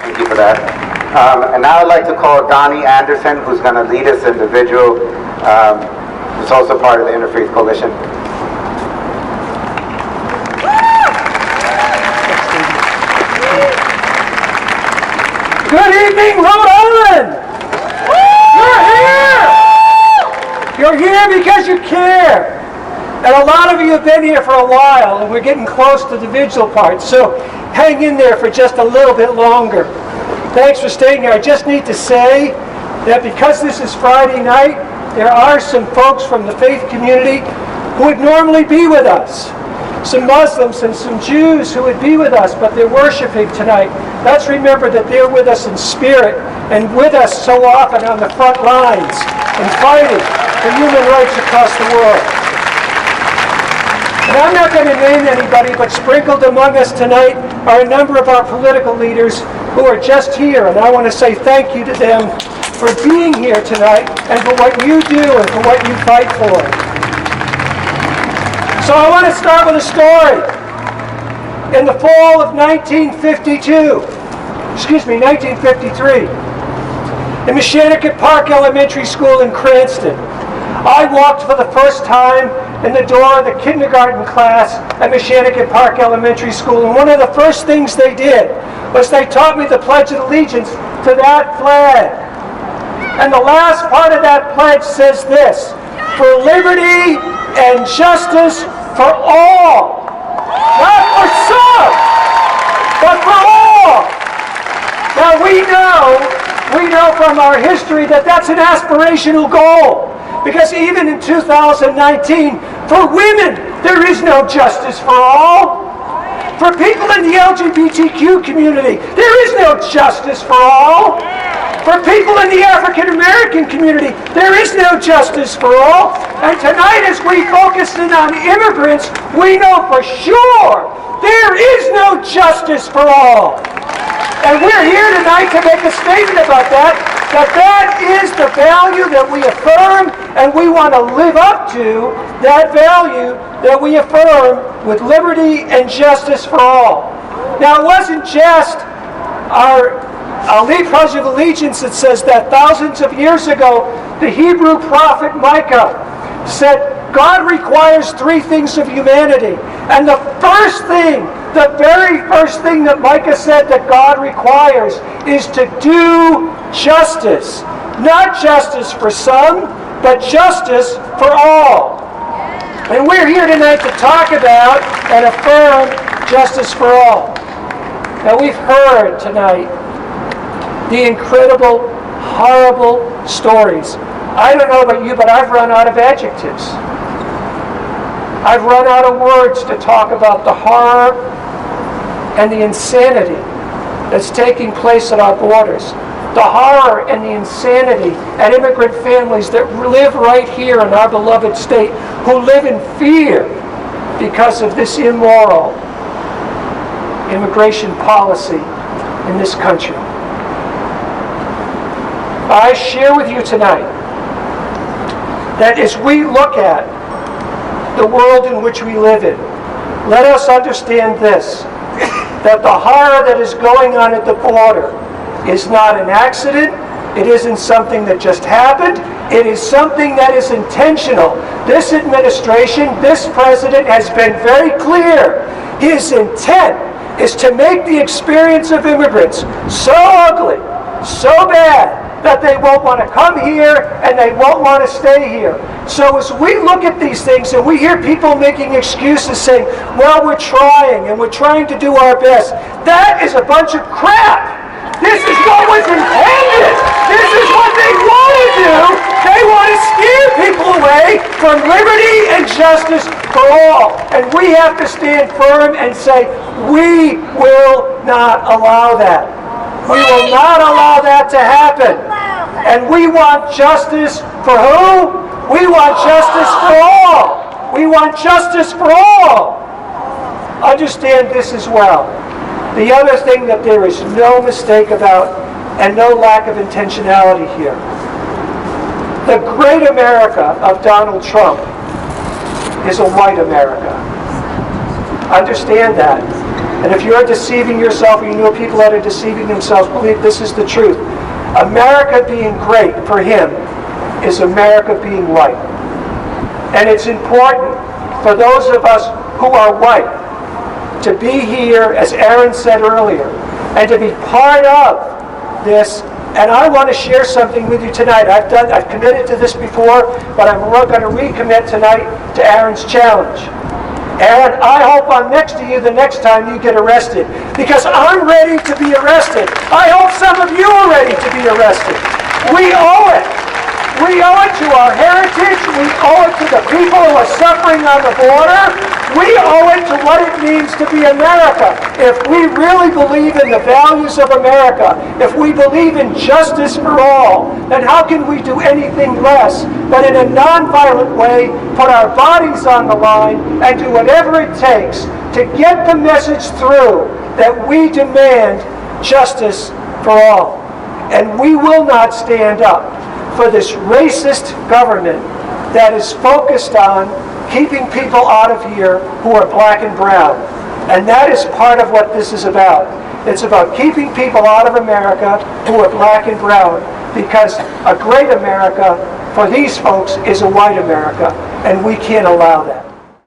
Thank you for that. And now I'd like to call Donnie Anderson, who's going to lead us in the Vigil, who's also part of the Interfaith Coalition. Good evening, Rhode Island! You're here! You're here because you care. And a lot of you have been here for a while, and we're getting close to the Vigil part, so hang in there for just a little bit longer. Thanks for staying here. I just need to say that because this is Friday night, there are some folks from the faith community who would normally be with us. Some Muslims and some Jews who would be with us, but they're worshiping tonight. Let's remember that they're with us in spirit and with us so often on the front lines and fighting for human rights across the world. And I'm not going to name anybody, but sprinkled among us tonight are a number of our political leaders who are just here, and I want to say thank you to them for being here tonight and for what you do and for what you fight for. So I want to start with a story. In the fall of 1953, in Mechanicat Park Elementary School in Cranston, I walked for the first time in the door of the kindergarten class at Mechanicat Park Elementary School, and one of the first things they did was they taught me the Pledge of Allegiance to that flag. And the last part of that pledge says this: for liberty and justice for all. Not for some, but for all. Now we know from our history that that's an aspirational goal. Because even in 2019, for women, there is no justice for all. For people in the LGBTQ community, there is no justice for all. For people in the African American community, there is no justice for all. And tonight, as we focus in on immigrants, we know for sure there is no justice for all. And we're here tonight to make a statement about that is the value that we affirm, and we want to live up to that value that we affirm with liberty and justice for all. Now, it wasn't just our Pledge of Allegiance that says that. Thousands of years ago, the Hebrew prophet Micah said, God requires three things of humanity. And the very first thing that Micah said that God requires is to do justice. Not justice for some, but justice for all. And we're here tonight to talk about and affirm justice for all. Now, we've heard tonight the incredible, horrible stories. I don't know about you, but I've run out of adjectives. I've run out of words to talk about the horror and the insanity that's taking place at our borders. The horror and the insanity at immigrant families that live right here in our beloved state, who live in fear because of this immoral immigration policy in this country. I share with you tonight that as we look at the world in which we live in, let us understand this, that the horror that is going on at the border is not an accident. It isn't something that just happened. It is something that is intentional. This administration, this president has been very clear. His intent is to make the experience of immigrants so ugly, so bad, that they won't want to come here and they won't want to stay here. So as we look at these things and we hear people making excuses saying, well, we're trying and we're trying to do our best, that is a bunch of crap. This is what was intended. This is what they want to do. They want to steer people away from liberty and justice for all. And we have to stand firm and say, we will not allow that. We will not allow that to happen. And we want justice for who? We want justice for all. We want justice for all. Understand this as well. The other thing that there is no mistake about and no lack of intentionality here. The great America of Donald Trump is a white America. Understand that. And if you're deceiving yourself, or you know people that are deceiving themselves, believe this is the truth. America being great for him is America being white. And it's important for those of us who are white to be here, as Aaron said earlier, and to be part of this. And I want to share something with you tonight. I've committed to this before, but I'm going to recommit tonight to Aaron's challenge. Aaron, I hope I'm next to you the next time you get arrested, because I'm ready to be arrested. I hope some of you are ready to be arrested. We owe it. We owe it to our heritage. We owe it to the people who are suffering on the border. We owe it to what it means to be America. If we really believe in the values of America, if we believe in justice for all, then how can we do anything less but in a nonviolent way put our bodies on the line and do whatever it takes to get the message through that we demand justice for all. And we will not stand up for this racist government that is focused on keeping people out of here who are black and brown. And that is part of what this is about. It's about keeping people out of America who are black and brown, because a great America for these folks is a white America, and we can't allow that.